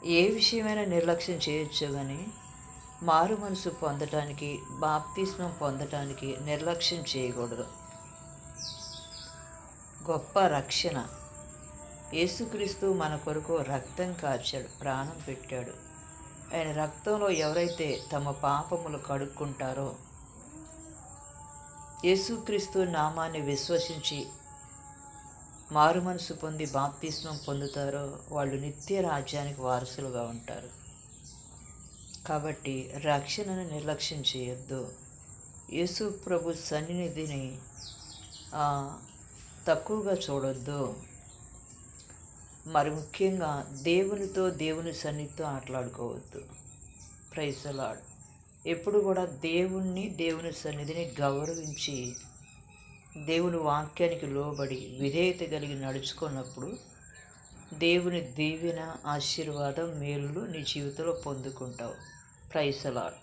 ఏ విషయమైనా నిర్లక్ష్యం చేయొచ్చు కానీ మారు మనసు పొందటానికి, బాప్తిస్మం పొందటానికి నిర్లక్ష్యం చేయకూడదు. గొప్ప రక్షణ. యేసుక్రీస్తు మన కొరకు రక్తం కార్చాడు, ప్రాణం పెట్టాడు. ఆయన రక్తంలో ఎవరైతే తమ పాపములు కడుక్కుంటారో, యేసుక్రీస్తు నామాన్ని విశ్వసించి మారు మనసు పొంది బాప్తిస్మం పొందుతారో వాళ్ళు నిత్య రాజ్యానికి వారసులుగా ఉంటారు. కాబట్టి రక్షణను నిర్లక్ష్యం చేయొద్దు. యేసు ప్రభు సన్నిధిని తక్కువగా చూడొద్దు. మరి ముఖ్యంగా దేవుని సన్నిధితో ఆటలాడుకోవద్దు. Praise the Lord. ఎప్పుడు కూడా దేవుని సన్నిధిని గౌరవించి దేవుని వాక్యానికి లోబడి విధేయత కలిగి నడుచుకున్నప్పుడు దేవుని దీవెన, ఆశీర్వాదం, మేలులు నీ జీవితంలో పొందుకుంటావు. Praise the lord.